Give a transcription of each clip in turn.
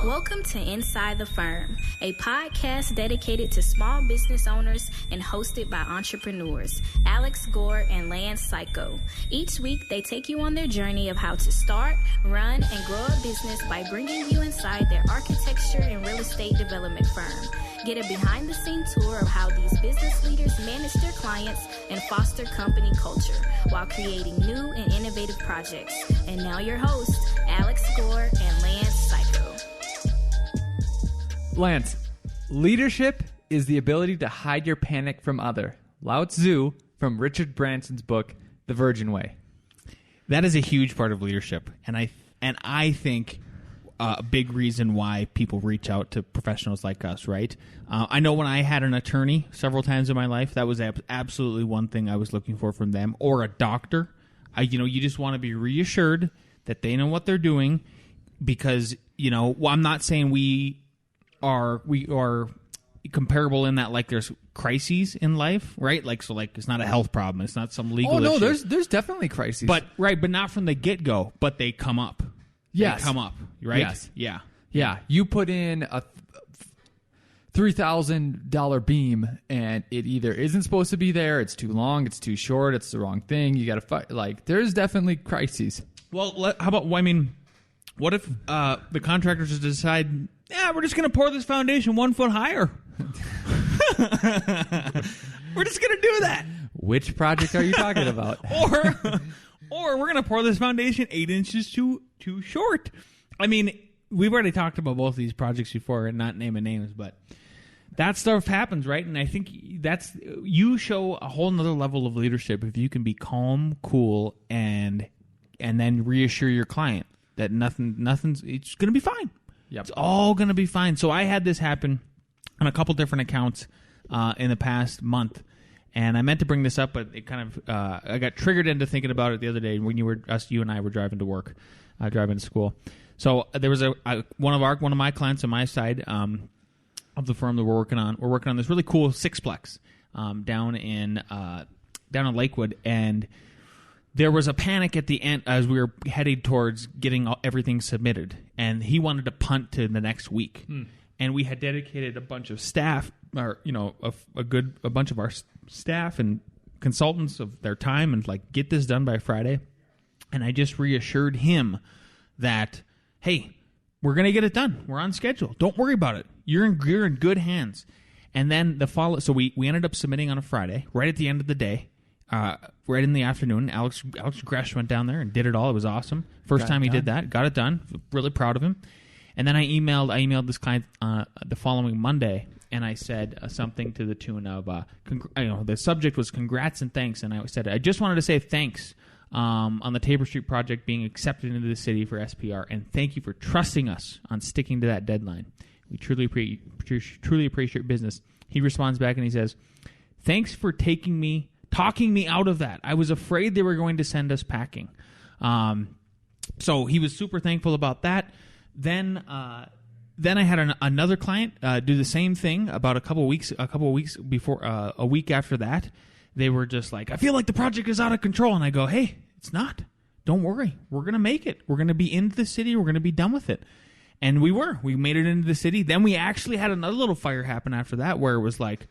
Welcome to Inside the Firm, a podcast dedicated to small business owners and hosted by entrepreneurs, Alex Gore and Lance Cayko. Each week, they take you on their journey of how to start, run, and grow a business by bringing you inside their architecture and real estate development firm. Get a behind-the-scenes tour of how these business leaders manage their clients and foster company culture while creating new and innovative projects. And now your hosts, Alex Gore and Lance Cayko. Lance, leadership is the ability to hide your panic from other. Lao Tzu from Richard Branson's book, The Virgin Way. That is a huge part of leadership, and I think a big reason why people reach out to professionals like us, right? I know when I had an attorney several times in my life, that was absolutely one thing I was looking for from them, or a doctor. You just want to be reassured that they know what they're doing, because I'm not saying we are comparable in that, like, there's crises in life, right? Like it's not a health problem, it's not some legal issue. there's definitely crises, but not from the get-go, but they come up. Yes. They come up, right? Yes. Yeah. You put in a $3,000 beam, and it either isn't supposed to be there, it's too long, it's too short, it's the wrong thing. You got to fight. Like, there's definitely crises. Well, how about? What if the contractors just decide, we're just going to pour this foundation 1 foot higher? We're just going to do that. Which project are you talking about? Or we're going to pour this foundation 8 inches too short. I mean, we've already talked about both of these projects before, and not naming names, but that stuff happens, right? And I think you show a whole nother level of leadership if you can be calm, cool, and then reassure your client that nothing's it's going to be fine. Yep. It's all going to be fine. So I had this happen on a couple different accounts in the past month. And I meant to bring this up, but it kind of I got triggered into thinking about it the other day when you and I were driving to work, driving to school. So there was one of my clients on my side of the firm that we're working on. We're working on this really cool sixplex down in Lakewood, and there was a panic at the end as we were headed towards getting everything submitted, and he wanted to punt to the next week. And we had dedicated a bunch of staff, or a bunch of our staff and consultants of their time, and like, get this done by Friday. And I just reassured him that, hey, we're gonna get it done. We're on schedule. Don't worry about it. You're in good hands. And then so we ended up submitting on a Friday, right at the end of the day, right in the afternoon. Alex Gresh went down there and did it all. It was awesome. First time he did that, got it done. Really proud of him. And then I emailed this client the following Monday, and I said something to the tune of, the subject was congrats and thanks, and I said, I just wanted to say thanks on the Tabor Street project being accepted into the city for SPR, and thank you for trusting us on sticking to that deadline. We truly appreciate your business. He responds back and he says, thanks for talking me out of that. I was afraid they were going to send us packing. So he was super thankful about that. Then I had another client do the same thing about a couple of weeks before, a week after that. They were just like, I feel like the project is out of control. And I go, hey, it's not. Don't worry. We're going to make it. We're going to be into the city. We're going to be done with it. And we made it into the city. Then we actually had another little fire happen after that, where it was like,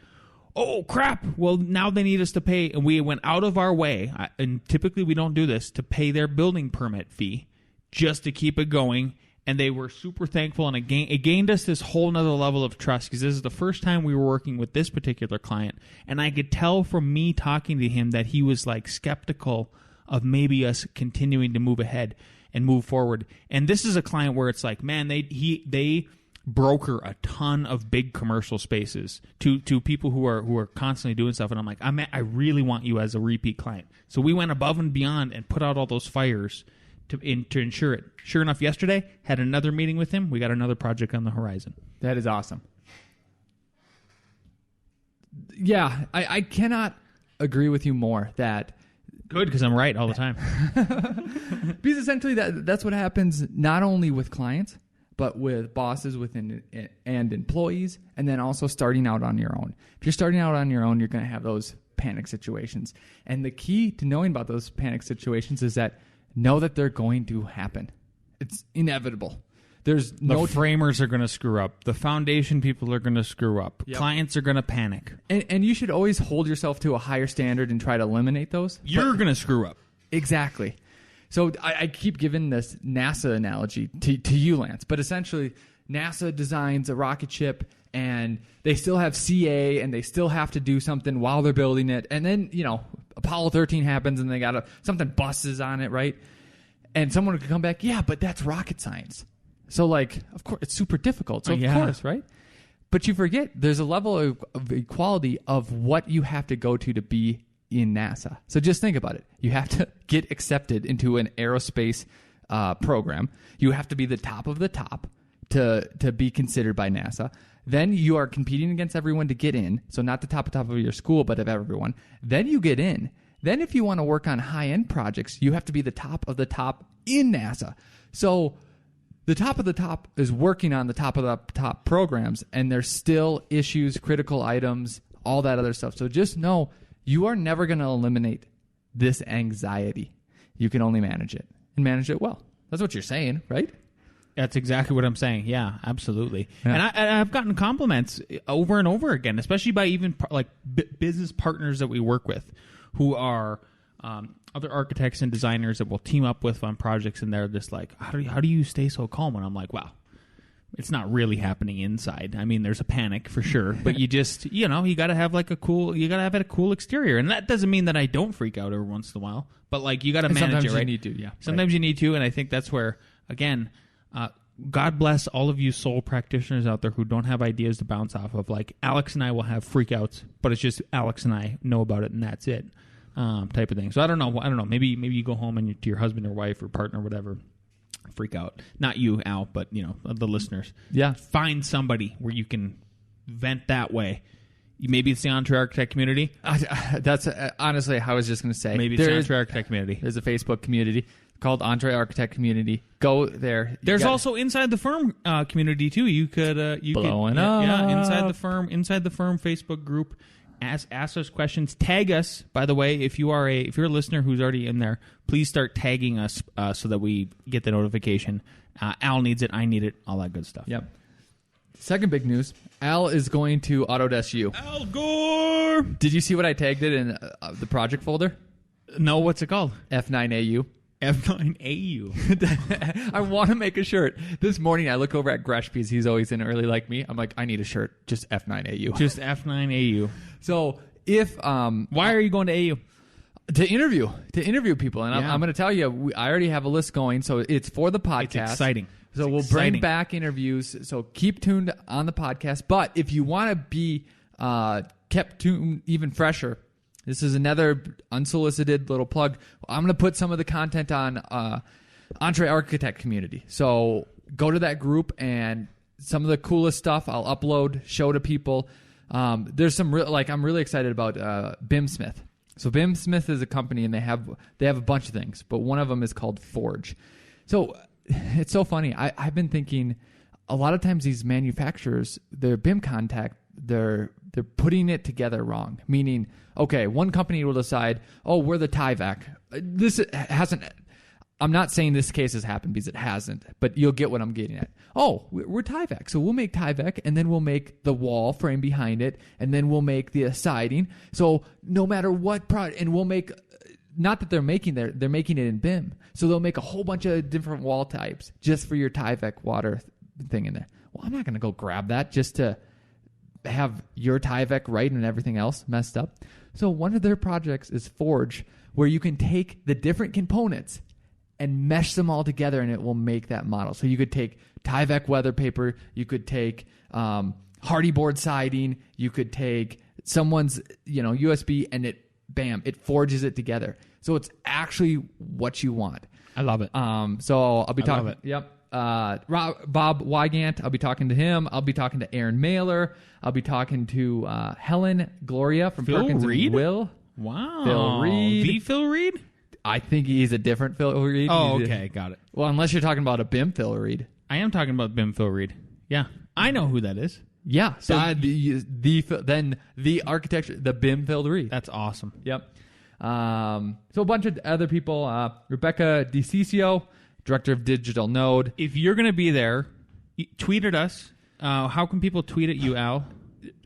oh, crap. Well, now they need us to pay. And we went out of our way, and typically we don't do this, to pay their building permit fee just to keep it going. And they were super thankful, and it gained us this whole nother level of trust, because this is the first time we were working with this particular client. And I could tell from me talking to him that he was like skeptical of maybe us continuing to move ahead and move forward. And this is a client where it's like, man, they broker a ton of big commercial spaces to people who are constantly doing stuff. And I'm like, I really want you as a repeat client. So we went above and beyond and put out all those fires to ensure it. Sure enough, yesterday, had another meeting with him. We got another project on the horizon. That is awesome. Yeah, I cannot agree with you more that... Good, because I'm right all the time. Because essentially that's what happens not only with clients, but with bosses and employees, and then also starting out on your own. If you're starting out on your own, you're going to have those panic situations. And the key to knowing about those panic situations is that know that they're going to happen. It's inevitable. There's the framers are going to screw up. The foundation people are going to screw up. Yep. Clients are going to panic. And you should always hold yourself to a higher standard and try to eliminate those. You're going to screw up. Exactly. So I keep giving this NASA analogy to you, Lance. But essentially, NASA designs a rocket ship, and they still have CA, and they still have to do something while they're building it. And then, Apollo 13 happens, and they got something busts on it, right? And someone could come back, yeah, but that's rocket science. So, of course, it's super difficult. So, of course, right? But you forget there's a level of equality of what you have to go to be in NASA. So just think about it. You have to get accepted into an aerospace program. You have to be the top of the top to be considered by NASA. Then you are competing against everyone to get in. So not the top of your school, but of everyone. Then you get in. Then if you want to work on high-end projects, you have to be the top of the top in NASA. So the top of the top is working on the top of the top programs, and there's still issues, critical items, all that other stuff. So just know you are never going to eliminate this anxiety. You can only manage it, and manage it well. That's what you're saying, right? That's exactly what I'm saying. Yeah, absolutely. Yeah. And I've gotten compliments over and over again, especially by even business partners that we work with who are other architects and designers that we'll team up with on projects, and they're just like, how do you stay so calm? And I'm like, wow, it's not really happening inside. I mean, there's a panic for sure, but you just, you got to have a cool exterior. And that doesn't mean that I don't freak out every once in a while, but you got to manage it, right? Sometimes you need to, yeah. Sometimes you need to, and I think that's where, again, God bless all of you sole practitioners out there who don't have ideas to bounce off of. Alex and I will have freakouts, but it's just Alex and I know about it, and that's it. Type of thing. So I don't know. Maybe you go home and to your husband or wife or partner or whatever, freak out. Not you, Al, but the listeners. Yeah. Find somebody where you can vent that way. Maybe it's the Entre Architect community. That's honestly, I was just going to say. Maybe it's the Entre Architect community. There's a Facebook community called Entre Architect Community. Go there. There's also Inside the Firm community too. You could Blowing up. Yeah, Inside the Firm Facebook group. Ask us questions. Tag us, by the way. If you're a listener who's already in there, please start tagging us so that we get the notification. Al needs it. I need it. All that good stuff. Yep. Second big news. Al is going to Autodesk U. Al Gore! Did you see what I tagged it in the project folder? No, what's it called? F9AU. F9AU. I want to make a shirt. This morning I look over at Gresh because he's always in early like me. I'm like, I need a shirt. Just F9AU. Just F9AU. So if why are you going to AU? To interview people, and I'm going to tell you, I already have a list going. So it's for the podcast. It's exciting. So we'll bring back interviews. So keep tuned on the podcast. But if you want to be kept tuned even fresher, this is another unsolicited little plug. I'm going to put some of the content on Entre Architect Community. So go to that group, and some of the coolest stuff I'll upload, show to people. There's some I'm really excited about BIM Smith. So BIM Smith is a company, and they have a bunch of things, but one of them is called Forge. So it's so funny. I've been thinking a lot of times these manufacturers, their BIM contact, they're putting it together wrong. Meaning, okay, one company will decide, oh, we're the Tyvek. This hasn't. I'm not saying this case has happened because it hasn't, but you'll get what I'm getting at. Oh, we're Tyvek, so we'll make Tyvek, and then we'll make the wall frame behind it, and then we'll make the siding. So no matter what product, and we'll make. Not that they're making they're making it in BIM, so they'll make a whole bunch of different wall types just for your Tyvek water thing in there. Well, I'm not going to go grab that just to have your Tyvek right and everything else messed up. So one of their projects is Forge, where you can take the different components and mesh them all together, and it will make that model. So you could take Tyvek weather paper, you could take hardy board siding, you could take someone's USB, and it forges it together. So it's actually what you want. I love it. So I'll be talking. Love it. Yep. Bob Wygant, I'll be talking to him. I'll be talking to Aaron Mailer. I'll be talking to Helen Gloria from Phil Perkins Reed? and Will. Wow. Phil Reed. The Phil Reed? I think he's a different Phil Reed. Oh, okay. Got it. Well, unless you're talking about a BIM Phil Reed. I am talking about BIM Phil Reed. Yeah. I know who that is. Yeah. So then the architecture, the BIM Phil Reed. That's awesome. Yep. So a bunch of other people. Rebecca DiCiccio, Director of Digital Node. If you're going to be there, Tweet at us. How can people tweet at you, Al?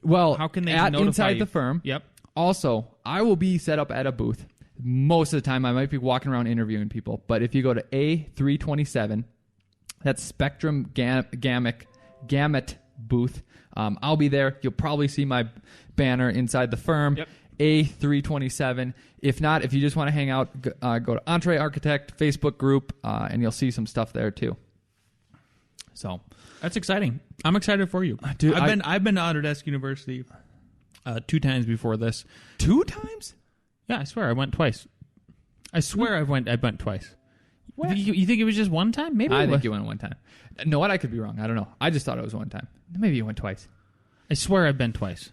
Well, how can they at notify Inside you? the Firm. Yep. Also, I will be set up at a booth. Most of the time, I might be walking around interviewing people. But if you go to A327, that's Spectrum Gamut booth. I'll be there. You'll probably see my banner Inside the Firm. Yep. A327. If not, if you just want to hang out, go to Entree Architect Facebook group, and you'll see some stuff there too. So That's exciting. I'm excited for you. Dude, I've been to Autodesk University 2 times before this. 2 times? Yeah, I swear I went twice. I swear I went twice. What? You think it was just one time? Maybe I think you went one time. No, what? I could be wrong. I don't know. I just thought it was one time. Maybe you went twice. I swear I've been twice.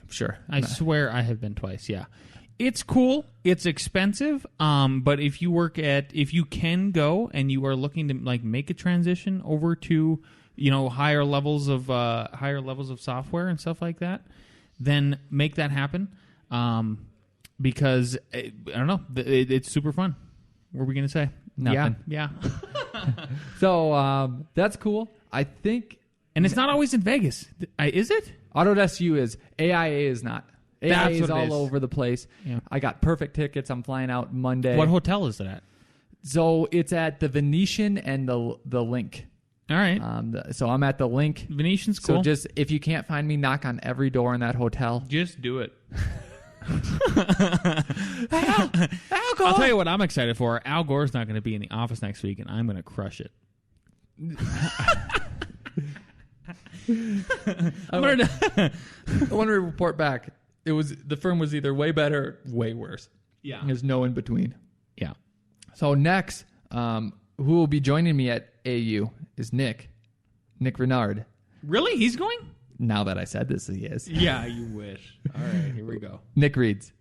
Sure. I swear I have been twice. Yeah, it's cool. It's expensive. But if you can go and you are looking to like make a transition over to higher levels of software and stuff like that, then make that happen. Because I don't know, it's super fun. What are we gonna say? Nothing. Yeah. So that's cool. I think. And it's not always in Vegas. Is it? Autodesk U is. AIA is not. AIA That's is what it all is. over the place. Yeah. I got perfect tickets. I'm flying out Monday. What hotel is it at? So it's at the Venetian and the Link. All right. So I'm at the Link. Venetian's cool. So just if you can't find me, knock on every door in that hotel. Just do it. Al Gore. I'll tell you what I'm excited for. Al Gore's not going to be in the office next week, and I'm going to crush it. I want to report back. The firm was either way better or way worse. Yeah. There's no in between. Yeah. So next, who will be joining me at AU is Nick Renard. Really? He's going? Now that I said this, he is. Yeah, you wish. All right, here we go. Nick reads.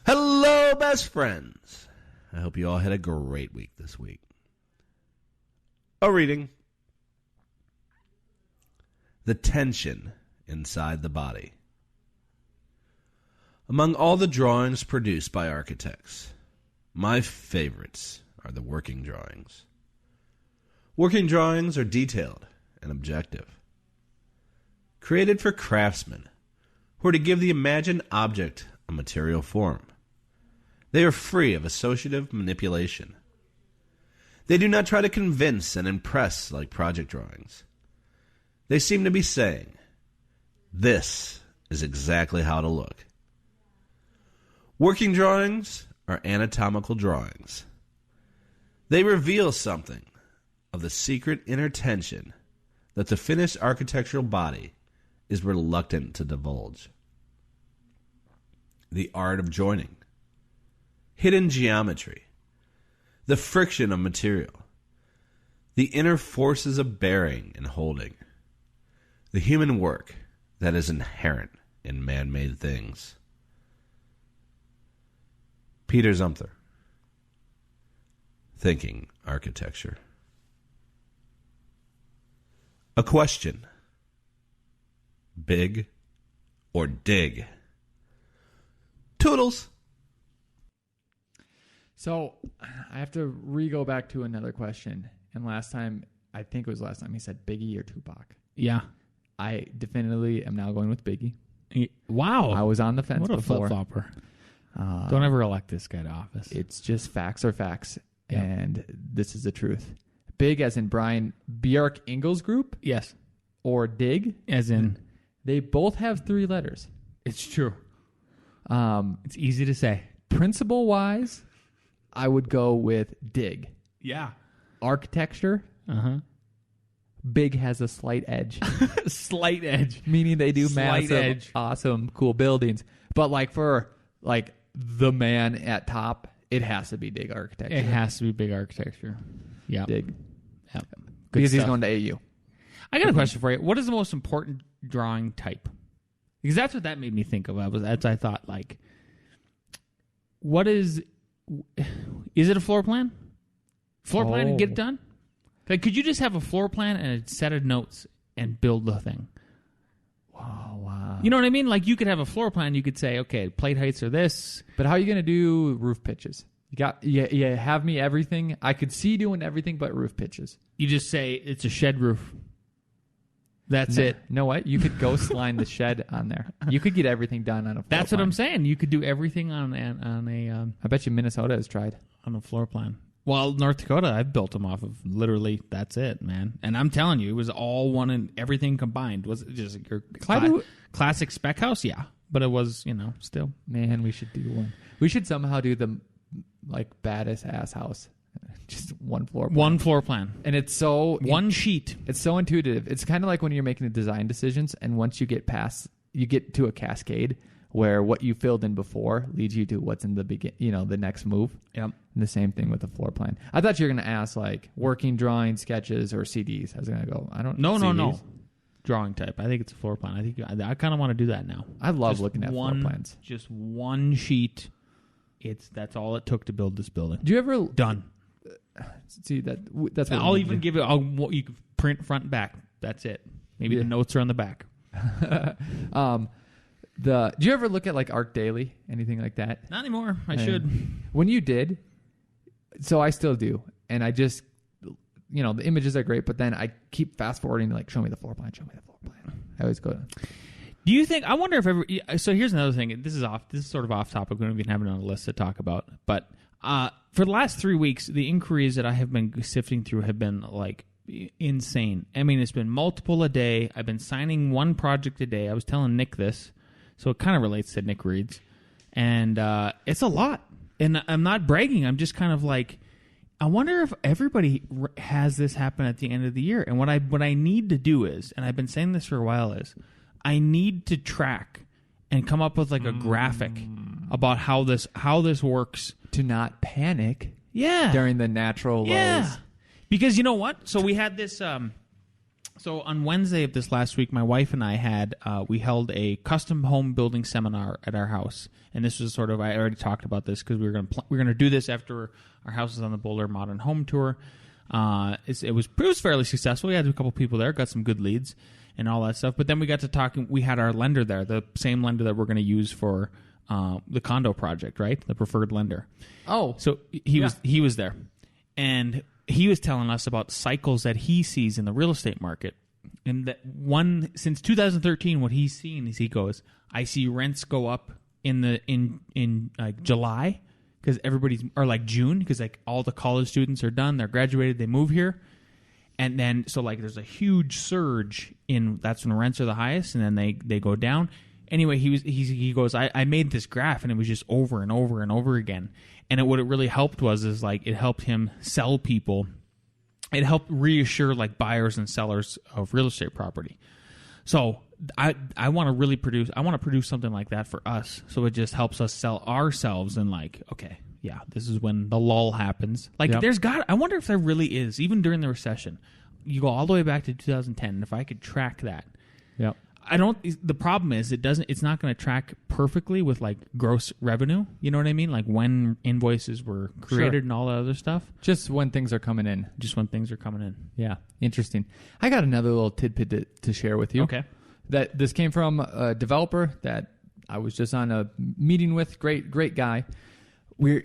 Hello, best friends. I hope you all had a great week this week. A reading. The tension inside the body. Among all the drawings produced by architects, my favorites are the working drawings. Working drawings are detailed and objective, created for craftsmen who are to give the imagined object a material form. They are free of associative manipulation. They do not try to convince and impress like project drawings. They seem to be saying, this is exactly how to look. Working drawings are anatomical drawings. They reveal something of the secret inner tension that the finished architectural body is reluctant to divulge. The art of joining, hidden geometry, the friction of material, the inner forces of bearing and holding, the human work that is inherent in man-made things. Peter Zumthor, Thinking Architecture. A question. Big or dig? Toodles. So I have to go back to another question. And I think it was last time, he said Biggie or Tupac. Yeah. I definitively am now going with Biggie. Wow. I was on the fence what a before. flip-flopper. Don't ever elect this guy to office. It's just facts are facts. Yeah. And this is the truth. Big as in Brian Bjork Ingalls Group Yes. or Dig. As in, They both have 3 letters. it's true. It's easy to say. Principle-wise, I would go with Dig. Yeah. Architecture, Uh-huh. Big has a slight edge. Slight edge. Meaning they do Slight massive, edge. awesome, cool buildings. But like for like the man at top, it has to be Dig Architecture. It has to be big architecture. Yeah. Dig. Yep. Because he's stuff. going to AU. I got a question for you. What is the most important drawing type? Because that's what that made me think of. I thought, like, what is it a floor plan? Floor plan and get it done? Like, could you just have a floor plan and a set of notes and build the thing? Wow. You know what I mean? Like, you could have a floor plan. You could say, okay, plate heights are this. But how are you going to do roof pitches? You have me everything. I could see doing everything but roof pitches. You just say it's a shed roof. That's it. You know what? You could ghost line the shed on there. You could get everything done on a floor That's plan. what I'm saying. You could do everything on I bet you Minnesota has tried. a floor plan. Well, North Dakota, I've built them off of literally that's it, man. And I'm telling you, it was all one and everything combined. Was it just your classic spec house? Yeah, but it was still. Man, we should do one. We should somehow do the baddest ass house. Just one floor plan. One floor plan. And it's so... One sheet. It's so intuitive. It's kind of like when you're making the design decisions, and once you get to a cascade where what you filled in before leads you to what's in the the next move. Yep. And the same thing with the floor plan. I thought you were going to ask, working drawing, sketches, or CDs. I was going to go, No. Drawing type. I think it's a floor plan. I think I kind of want to do that now. I love looking at floor plans. Just one sheet. That's all it took to build this building. Do you ever... Done. See, that's what I'll even give it. You can print front and back. That's it. Maybe the notes are on the back. Do you ever look at Arc Daily, anything like that? Not anymore. I should. When you did, so I still do, and I just, the images are great, but then I keep fast forwarding to show me the floor plan. I always go. Do you think? I wonder if ever. So here's another thing. This is sort of off topic. We don't even have it on a list to talk about, but. For the last 3 weeks, the inquiries that I have been sifting through have been insane. I mean, it's been multiple a day. I've been signing one project a day. I was telling Nick this, so it kind of relates to Nick Reed's, and it's a lot. And I'm not bragging. I'm just kind of I wonder if everybody has this happen at the end of the year. And what I need to do is, and I've been saying this for a while, is I need to track and come up with a graphic about how this works. To not panic during the natural lows. Because you know what? So we had this... so on Wednesday of this last week, my wife and I we held a custom home building seminar at our house. And this was sort of... I already talked about this because we were going to do this after our house was on the Boulder Modern Home Tour. It was fairly successful. We had a couple people there, got some good leads and all that stuff. But then we got to talking... We had our lender there, the same lender that we're going to use for... the condo project, right? The preferred lender. Oh, so he was there, and he was telling us about cycles that he sees in the real estate market. And that since 2013, what he's seen is he goes, I see rents go up in July because or June because all the college students are done, they're graduated, they move here, and then so there's a huge surge that's when rents are the highest, and then they go down. Anyway, he goes, I made this graph, and it was just over and over and over again. And what it really helped was it helped him sell people. It helped reassure buyers and sellers of real estate property. So I want to really produce something like that for us. So it just helps us sell ourselves and okay, yeah, this is when the lull happens. I wonder if there really is, even during the recession. You go all the way back to 2010, and if I could track that. Yep. The problem is it's not going to track perfectly with gross revenue. You know what I mean? When invoices were created and all that other stuff. Just when things are coming in. Yeah. Interesting. I got another little tidbit to share with you. Okay. That this came from a developer that I was just on a meeting with. Great guy. We're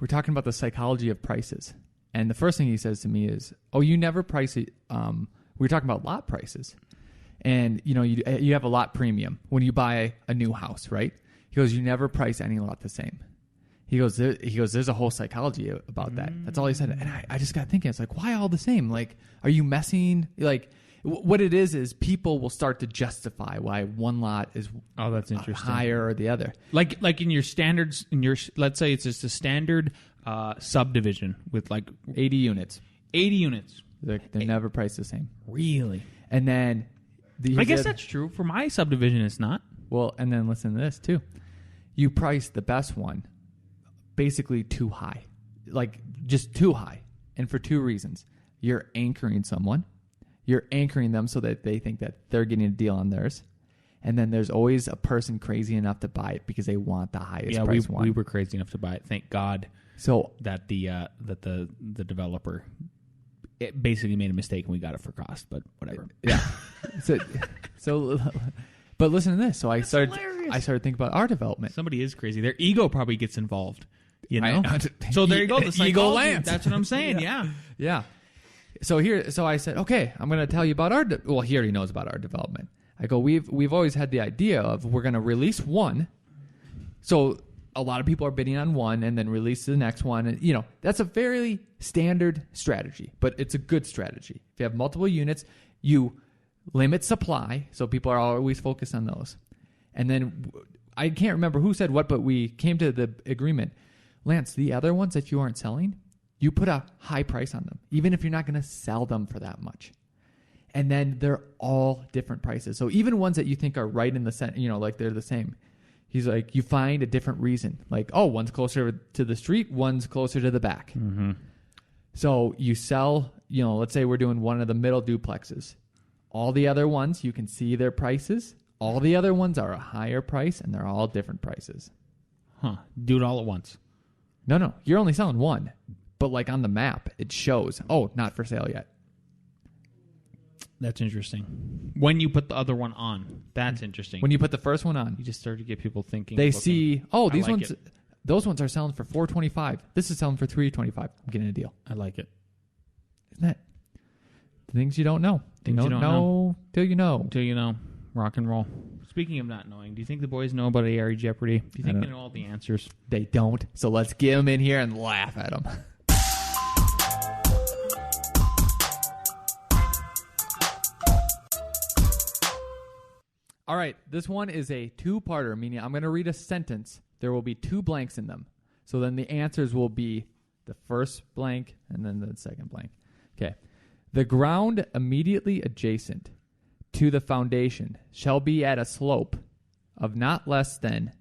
talking about the psychology of prices. And the first thing he says to me is, oh, you never price it. We're talking about lot prices. And, you have a lot premium when you buy a new house, right? He goes, you never price any lot the same. He goes, there's a whole psychology about that. That's all he said. And I just got thinking, it's why all the same? Are you messing? What it is people will start to justify why one lot is that's interesting. Higher or the other. Like in your standards, let's say it's just a standard subdivision with 80 units. 80 units. They're never priced the same. Really? And then... I guess that's true. For my subdivision, it's not. Well, and then listen to this, too. You price the best one basically too high. Just too high. And for two reasons. You're anchoring someone. You're anchoring them so that they think that they're getting a deal on theirs. And then there's always a person crazy enough to buy it because they want the highest price one. We were crazy enough to buy it. Thank God that the developer... It basically made a mistake and we got it for cost, but whatever. Yeah. But listen to this. So I started thinking about our development. Somebody is crazy. Their ego probably gets involved. You know? So there you go. The Eagle psychology. Lance. That's what I'm saying. Yeah. Yeah. So I said, okay, I'm going to tell you about well, he already knows about our development. I go, we've always had the idea of we're going to release one. So a lot of people are bidding on one and then release the next one. And, that's a fairly standard strategy, but it's a good strategy. If you have multiple units, you limit supply. So people are always focused on those. And then I can't remember who said what, but we came to the agreement. Lance, the other ones that you aren't selling, you put a high price on them, even if you're not going to sell them for that much. And then they're all different prices. So even ones that you think are right in the center, like they're the same. He's like, you find a different reason. Like, oh, one's closer to the street, one's closer to the back. Mm-hmm. So you sell, let's say we're doing one of the middle duplexes. All the other ones, you can see their prices. All the other ones are a higher price, and they're all different prices. Huh. Do it all at once. No. You're only selling one. But like on the map, it shows, not for sale yet. That's interesting. When you put the other one on, that's interesting. When you put the first one on, you just start to get people thinking. They see, these like ones, those ones are selling for $425. This is selling for $325. I'm getting a deal. I like it. Isn't that the things you don't know? Things you don't know till you know. Till you know. Rock and roll. Speaking of not knowing, do you think the boys know about A.R.E. Jeopardy? Do you think they know all the answers? They don't. So let's get them in here and laugh at them. All right, this one is a two-parter, meaning I'm going to read a sentence. There will be two blanks in them. So then the answers will be the first blank and then the second blank. Okay. The ground immediately adjacent to the foundation shall be at a slope of not less than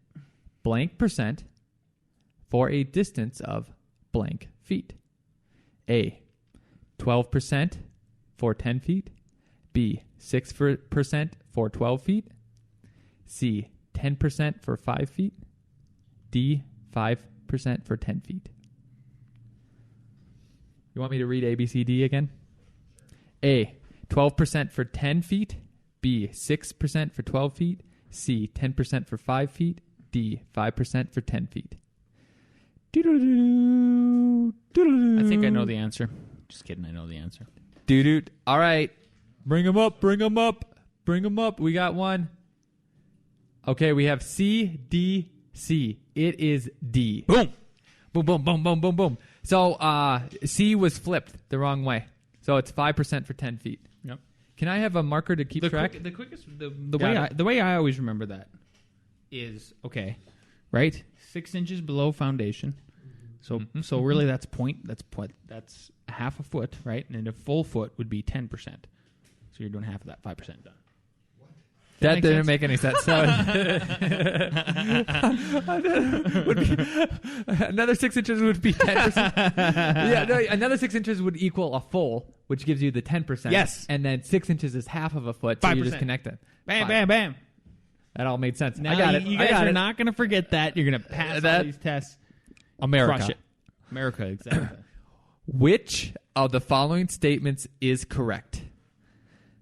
blank percent for a distance of blank feet. A, 12% for 10 feet. B, 6% for 12 feet. C, 10% for 5 feet. D, 5% for 10 feet. You want me to read A, B, C, D again? A, 12% for 10 feet. B, 6% for 12 feet. C, 10% for 5 feet. D, 5% for 10 feet. I think I know the answer. Just kidding, I know the answer. Doo-doo. All right. Bring them up. We got one. Okay, we have C, D, C. It is D. Boom. Boom. So C was flipped the wrong way. So it's 5% for 10 feet. Yep. Can I have a marker to keep track? The way I always remember that is, right? 6 inches below foundation. So really that's a half a foot, right? And a full foot would be 10%. So you're doing half of that, 5% done. That didn't make any sense. So another 6 inches would be 10%. Another 6 inches would equal a full, which gives you the 10%. Yes. And then 6 inches is half of a foot, so 5%. you just connect it. Bam. That all made sense. Now I got it. You guys are not going to forget that. You're going to pass all these tests. America. Crush it. America, exactly. Which of the following statements is correct?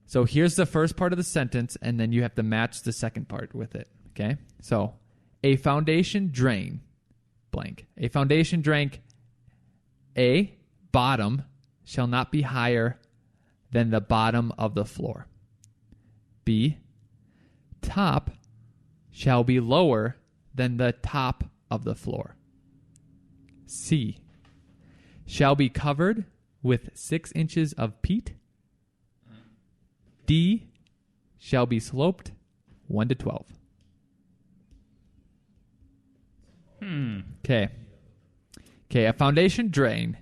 So here's the first part of the sentence, and then you have to match the second part with it. Okay? So, a foundation drain, blank. A foundation drain, A, bottom, shall not be higher than the bottom of the floor. B, top shall be lower than the top of the floor. C, shall be covered with 6 inches of peat. D, shall be sloped 1 to 12. Okay, a foundation drain.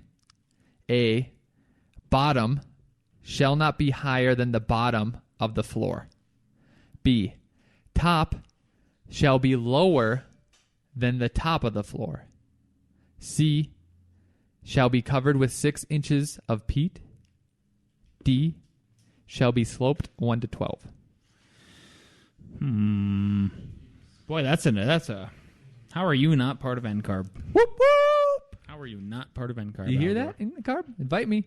A, bottom shall not be higher than the bottom of the floor. B, top shall be lower than the top of the floor. C, shall be covered with 6 inches of peat. D, shall be sloped 1 to 12. Boy, that's a. How are you not part of NCARB? Whoop whoop! How are you not part of NCARB? You hear that in the carb? Invite me.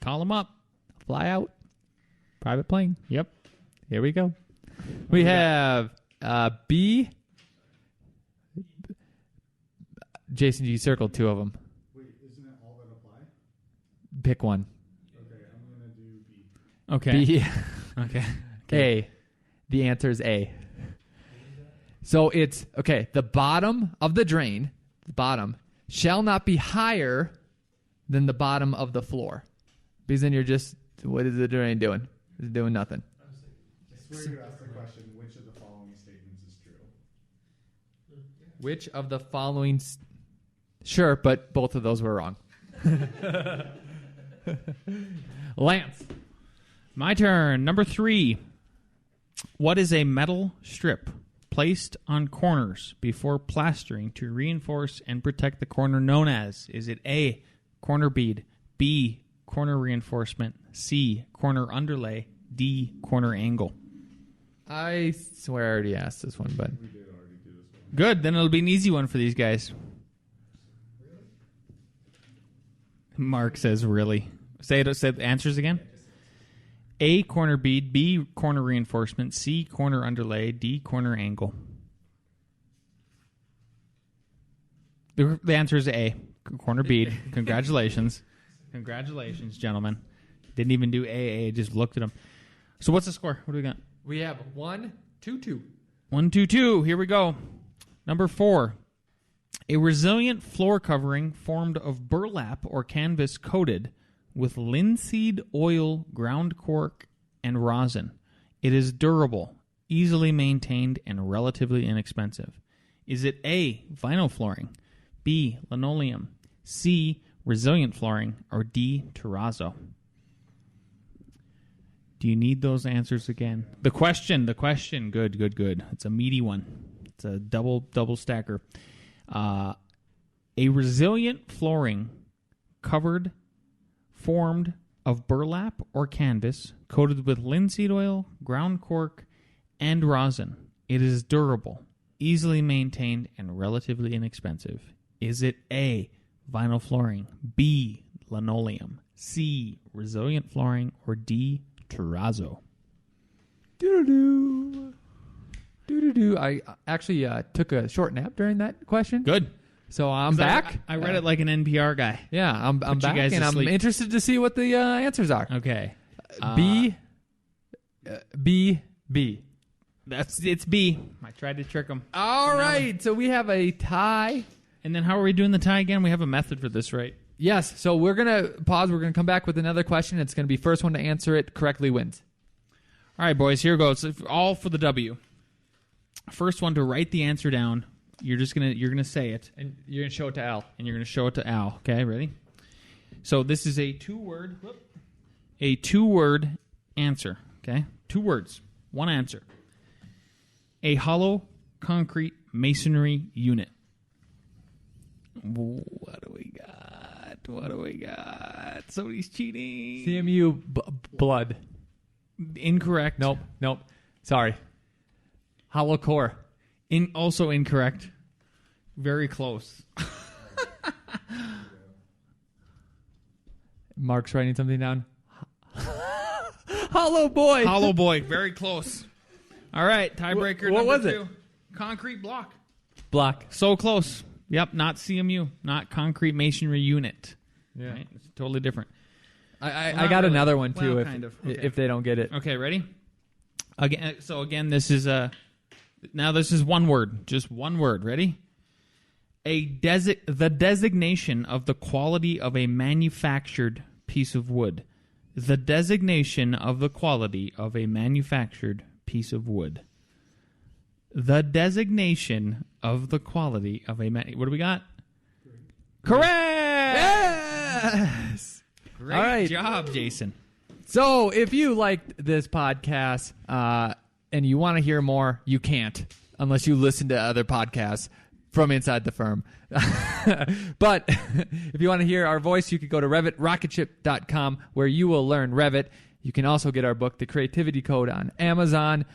Call them up. Fly out. Private plane. Yep. Here we go. We have B. Jason G circled 2 of them. Wait, isn't it all that apply? Pick one. Okay, I'm going to do B. Okay. B. Okay. A. The answer is A. So it's, okay, the bottom of the drain, shall not be higher than the bottom of the floor. Because then you're just, what is the drain doing? It's doing nothing. I swear you asked the question, which of the following statements is true? Which of the following... Sure, but both of those were wrong. Lance. My turn. Number 3. What is a metal strip placed on corners before plastering to reinforce and protect the corner known as? Is it A, corner bead, B, corner reinforcement, C, corner underlay, D, corner angle? I swear I already asked this one, but... We did already do this one. Good. Then it'll be an easy one for these guys. Mark says, really. Say the answers again. A, corner bead, B, corner reinforcement, C, corner underlay, D, corner angle. The answer is A, corner bead. Congratulations. Congratulations, gentlemen. Didn't even do AA, just looked at them. So what's the score? What do we got? We have 1-2-2. 1-2-2. Here we go. Number 4. A resilient floor covering formed of burlap or canvas coated with linseed oil, ground cork, and rosin. It is durable, easily maintained, and relatively inexpensive. Is it A, vinyl flooring, B, linoleum, C, resilient flooring, or D, terrazzo? Do you need those answers again? The question. Good. It's a meaty one. It's a double stacker. A resilient flooring formed of burlap or canvas coated with linseed oil, ground cork, and rosin. It is durable, easily maintained, and relatively inexpensive. Is it A, vinyl flooring, B, linoleum, C, resilient flooring, or D, terrazzo? Doo-doo-doo. Doo-doo-doo. I actually took a short nap during that question. Good. So I'm back. I read it like an NPR guy. Yeah, I'm Put you back, guys and to I'm sleep. interested to see what the answers are. Okay. B. It's B. I tried to trick them. All right, so we have a tie. And then how are we doing the tie again? We have a method for this, right? Yes, so we're going to pause. We're going to come back with another question. It's going to be first one to answer it correctly wins. All right, boys, here goes. All for the W. First one to write the answer down. You're gonna say it, And you're going to show it to Al. and you're gonna show it to Al. Okay, ready? So this is a two-word answer. Okay, 2 words, 1 answer. A hollow concrete masonry unit. What do we got? Somebody's cheating. CMU blood. Incorrect. Nope. Sorry. Hollow core. Also incorrect. Very close. Mark's writing something down. Hollow boy. Hollow boy. Very close. All right. Tiebreaker. What was number it? 2. Concrete block. Block. So close. Yep. Not CMU. Not concrete masonry unit. Yeah. Right? It's totally different. I got another one too. Well, if kind of. Okay. if they don't get it. Okay. Ready? Again, this is now this is 1 word. Just 1 word. Ready? The designation of the quality of a manufactured piece of wood. The designation of the quality of a manufactured piece of wood. The designation of the quality of a what do we got? Correct! Yes. Great All right. job, Jason. So if you liked this podcast and you want to hear more, you can't unless you listen to other podcasts from inside the firm. But if you want to hear our voice, you could go to RevitRocketship.com where you will learn Revit. You can also get our book, The Creativity Code, on Amazon.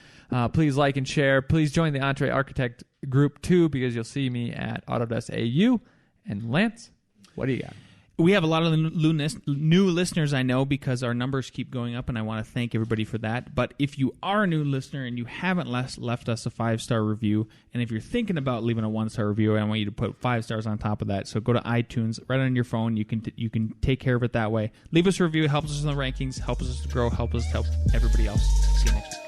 Please like and share. Please join the Entre Architect group too, because you'll see me at Autodesk AU. And Lance, what do you got? We have a lot of new listeners, I know, because our numbers keep going up, and I want to thank everybody for that. But if you are a new listener and you haven't left us a 5-star review, and if you're thinking about leaving a 1-star review, I want you to put 5 stars on top of that. So go to iTunes, right on your phone. You can take care of it that way. Leave us a review. It helps us in the rankings, helps us to grow, helps us to help everybody else. See you next week.